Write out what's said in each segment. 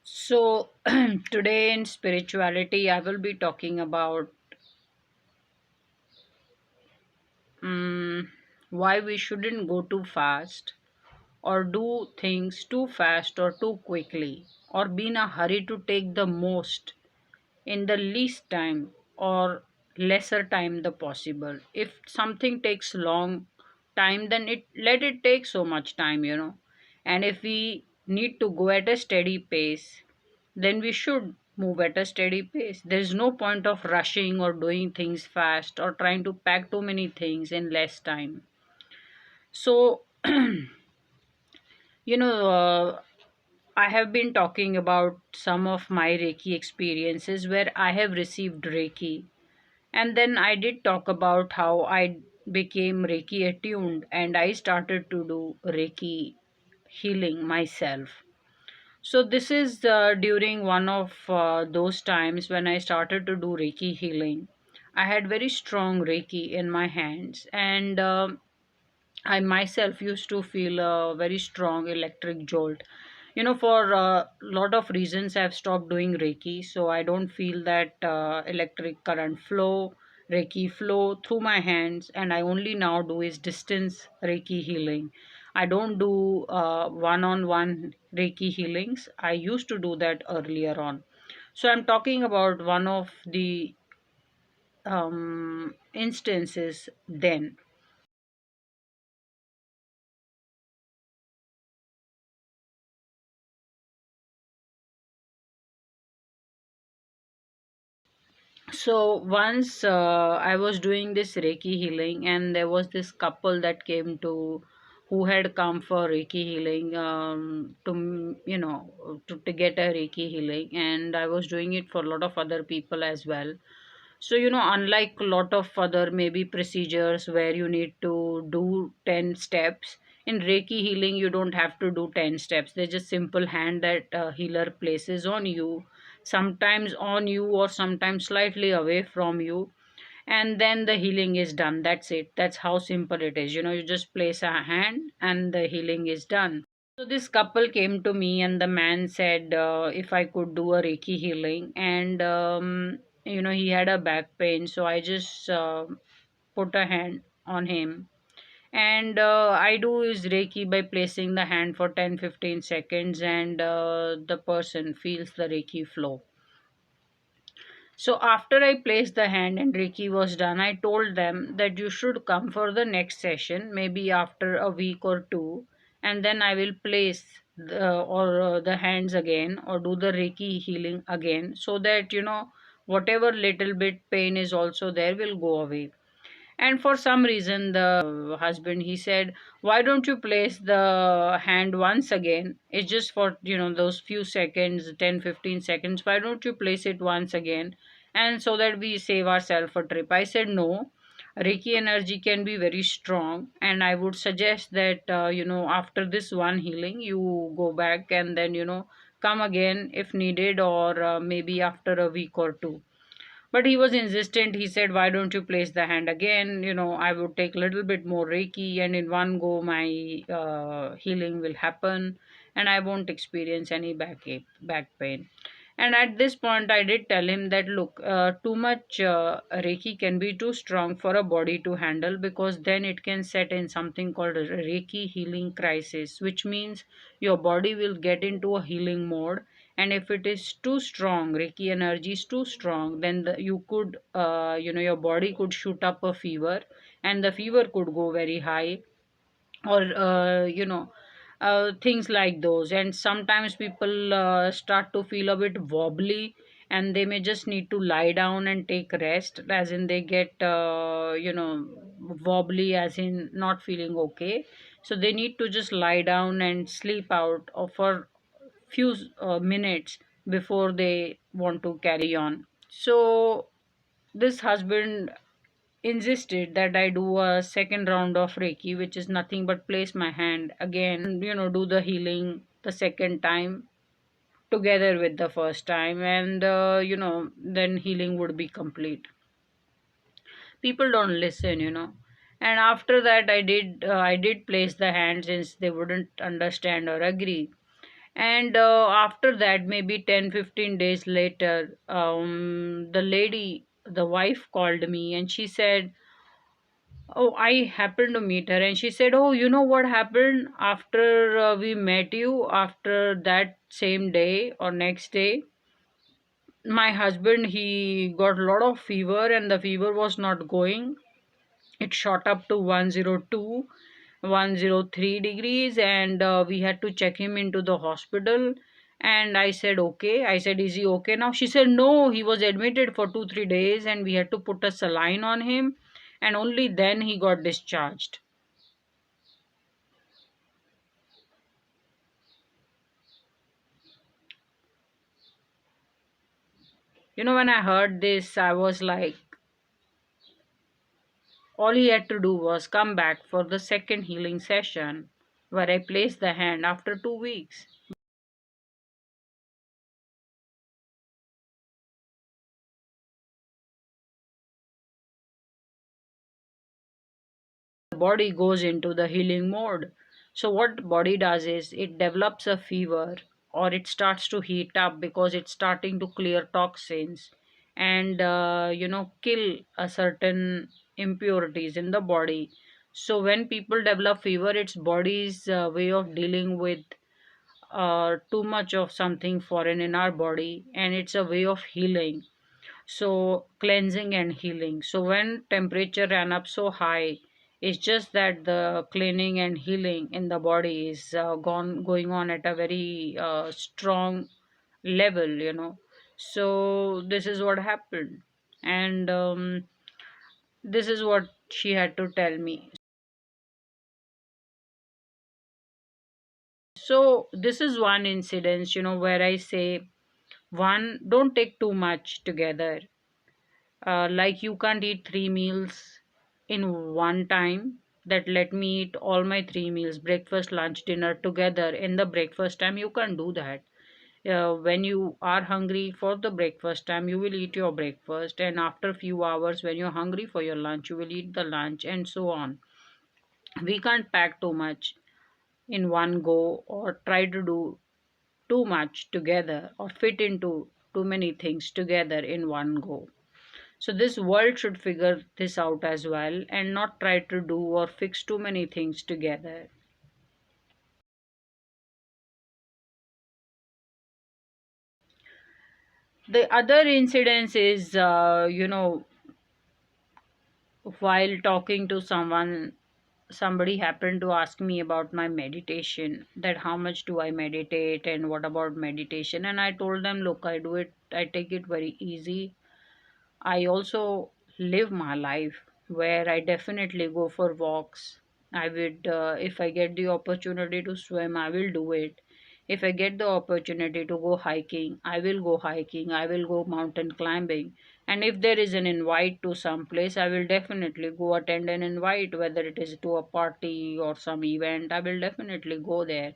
So, today in spirituality, I will be talking about um, why we shouldn't go too fast or do things too fast or too quickly or be in a hurry to take the most in the least time or lesser time the possible. If something takes long time, then it let it take so much time. And if we need to go at a steady pace, then we should move at a steady pace. There is no point of rushing or doing things fast or trying to pack too many things in less time. So, you know, I have been talking about some of my Reiki experiences where I have received Reiki. And then I did talk about how I became Reiki attuned and I started to do Reiki healing myself. So, this is during one of those times when I started to do Reiki healing. I had very strong Reiki in my hands, and I myself used to feel a very strong electric jolt. For a lot of reasons, I've stopped doing Reiki, so I don't feel that electric current flow, Reiki flow through my hands, and I only now do is distance Reiki healing. I don't do one-on-one Reiki healings. I used to do that earlier on. So I'm talking about one of the instances then. So once I was doing this Reiki healing, and there was this couple that came to who had come for Reiki healing to get a Reiki healing, and I was doing it for a lot of other people as well. So, unlike a lot of other maybe procedures where you need to do 10 steps, in Reiki healing, you don't have to do 10 steps. There's just simple hand that healer places on you, sometimes on you or sometimes slightly away from you. And then the healing is done. That's it. That's how simple it is. You just place a hand and the healing is done. So this couple came to me and the man said if I could do a Reiki healing, and he had a back pain, so I just put a hand on him, and I do is Reiki by placing the hand for 10-15 seconds, and the person feels the Reiki flow. So after I placed the hand and Reiki was done, I told them that you should come for the next session, maybe after a week or two, and then I will place the hands again or do the Reiki healing again, so that whatever little bit pain is also there will go away. And for some reason, the husband, he said, why don't you place the hand once again? It's just for those few seconds, 10-15 seconds. Why don't you place it once again, and so that we save ourselves a trip? I said no. Reiki energy can be very strong, and I would suggest that after this one healing you go back and then come again if needed, or maybe after a week or two. But he was insistent. He said, why don't you place the hand again? I would take a little bit more Reiki, and in one go, my healing will happen, and I won't experience any backache, back pain. And at this point, I did tell him that look, too much Reiki can be too strong for a body to handle, because then it can set in something called a Reiki healing crisis, which means your body will get into a healing mode. And if it is too strong, Reiki energy is too strong, then you could your body could shoot up a fever, and the fever could go very high, or things like those. And sometimes people start to feel a bit wobbly, and they may just need to lie down and take rest, as in they get wobbly, as in not feeling okay. So they need to just lie down and sleep out for few minutes before they want to carry on. So this husband insisted that I do a second round of Reiki, which is nothing but place my hand again, do the healing the second time together with the first time, and then healing would be complete. People don't listen. And after that, I did place the hand, since they wouldn't understand or agree. And after that, maybe 10-15 days later, the lady, the wife, called me and she said, oh, I happened to meet her, and she said, oh, you know what happened after we met you, after that same day or next day? My husband, he got a lot of fever, and the fever was not going. It shot up to 102, 103 degrees, and we had to check him into the hospital. And I said, okay. I said, is he okay now? She said, no, he was admitted for 2-3 days, and we had to put a saline on him, and only then he got discharged. When I heard this, I was like, all he had to do was come back for the second healing session where I placed the hand after 2 weeks. The body goes into the healing mode. So, what body does is it develops a fever, or it starts to heat up because it's starting to clear toxins and kill a certain impurities in the body. So when people develop fever, it's body's way of dealing with too much of something foreign in our body, and it's a way of healing. So cleansing and healing. So when temperature ran up so high, it's just that the cleaning and healing in the body is going on at a very strong level. So this is what happened, and this is what she had to tell me. So this is one incident, where I say, one, don't take too much together. Like, you can't eat 3 meals in one time. That, let me eat all my 3 meals, breakfast, lunch, dinner together in the breakfast time. You can't do that. When you are hungry for the breakfast time, you will eat your breakfast, and after a few hours, when you're hungry for your lunch, you will eat the lunch, and so on. We can't pack too much in one go, or try to do too much together, or fit into too many things together in one go. So this world should figure this out as well, and not try to do or fix too many things together. The other incidence is, while talking to someone, somebody happened to ask me about my meditation, that how much do I meditate and what about meditation. And I told them, look, I take it very easy. I also live my life where I definitely go for walks. I would, if I get the opportunity to swim, I will do it. If I get the opportunity to go hiking, I will go hiking. I will go mountain climbing. And if there is an invite to some place, I will definitely go attend an invite, whether it is to a party or some event, I will definitely go there.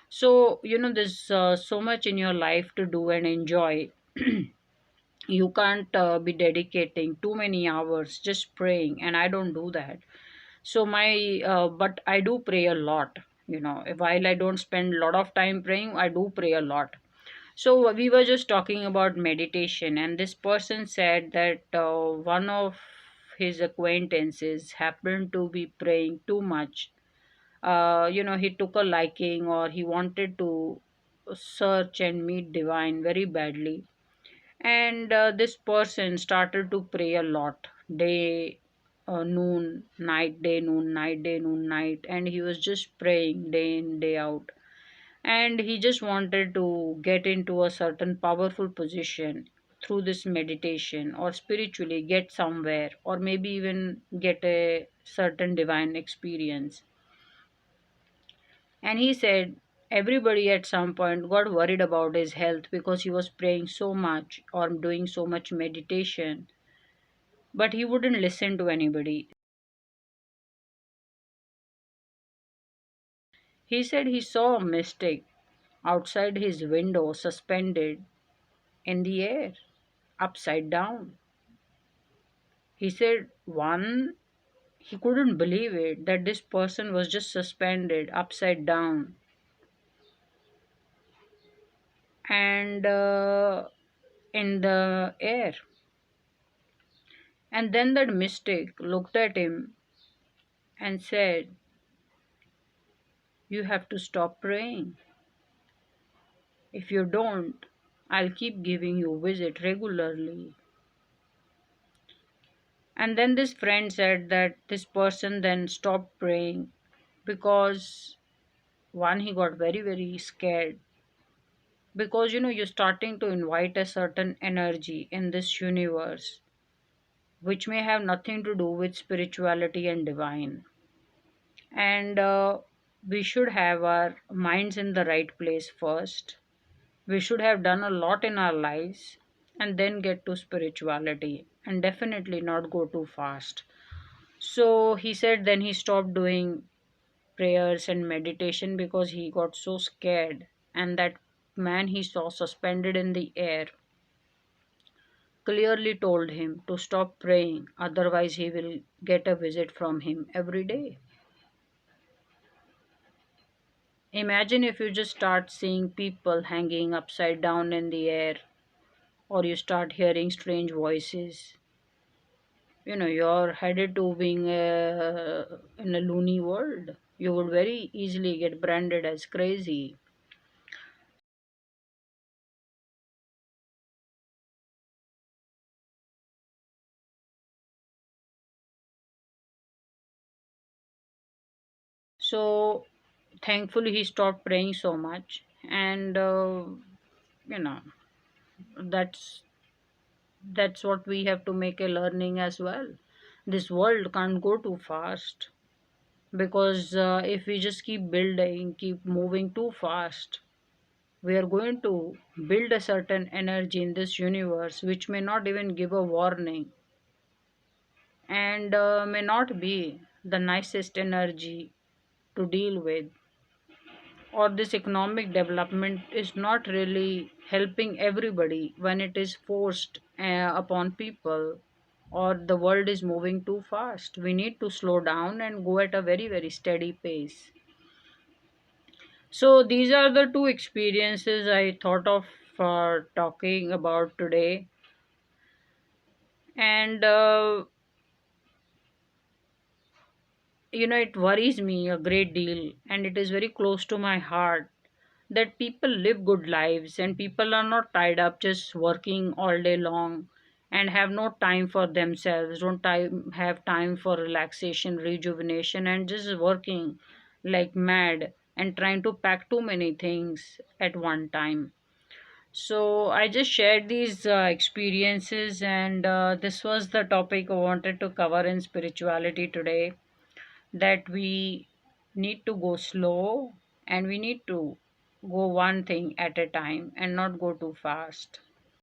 So, there's so much in your life to do and enjoy. You can't be dedicating too many hours just praying, and I don't do that. So my but I do pray a lot. While I don't spend a lot of time praying, I do pray a lot. So we were just talking about meditation, and this person said that one of his acquaintances happened to be praying too much. He took a liking, or he wanted to search and meet divine very badly. And this person started to pray a lot, day, noon, night, day, noon, night, day, noon, night. And he was just praying day in, day out. And he just wanted to get into a certain powerful position through this meditation, or spiritually get somewhere, or maybe even get a certain divine experience. And he said everybody at some point got worried about his health because he was praying so much or doing so much meditation, but he wouldn't listen to anybody. He said he saw a mystic outside his window, suspended in the air, upside down. He said, one, he couldn't believe it that this person was just suspended upside down and in the air. And then that mystic looked at him and said, "You have to stop praying. If you don't, I'll keep giving you visit regularly." And then this friend said that this person then stopped praying because one, he got very, very scared, because you're starting to invite a certain energy in this universe which may have nothing to do with spirituality and divine. And we should have our minds in the right place first. We should have done a lot in our lives and then get to spirituality, and definitely not go too fast. So he said then he stopped doing prayers and meditation because he got so scared. And that man he saw suspended in the air clearly told him to stop praying, otherwise, he will get a visit from him every day. Imagine if you just start seeing people hanging upside down in the air, or you start hearing strange voices. You're headed to being in a loony world. You would very easily get branded as crazy. So, thankfully, he stopped praying so much, and you know, that's that's what we have to make a learning as well. This world can't go too fast, because if we just keep building, keep moving too fast, we are going to build a certain energy in this universe which may not even give a warning, and may not be the nicest energy to deal with. Or this economic development is not really helping everybody when it is forced upon people, or the world is moving too fast. We need to slow down and go at a very, very steady pace. So these are the two experiences I thought of for talking about today. And it worries me a great deal, and it is very close to my heart that people live good lives and people are not tied up just working all day long and have no time for themselves, don't have time for relaxation, rejuvenation, and just working like mad and trying to pack too many things at one time. So I just shared these experiences, and this was the topic I wanted to cover in spirituality today, that we need to go slow and we need to go one thing at a time and not go too fast.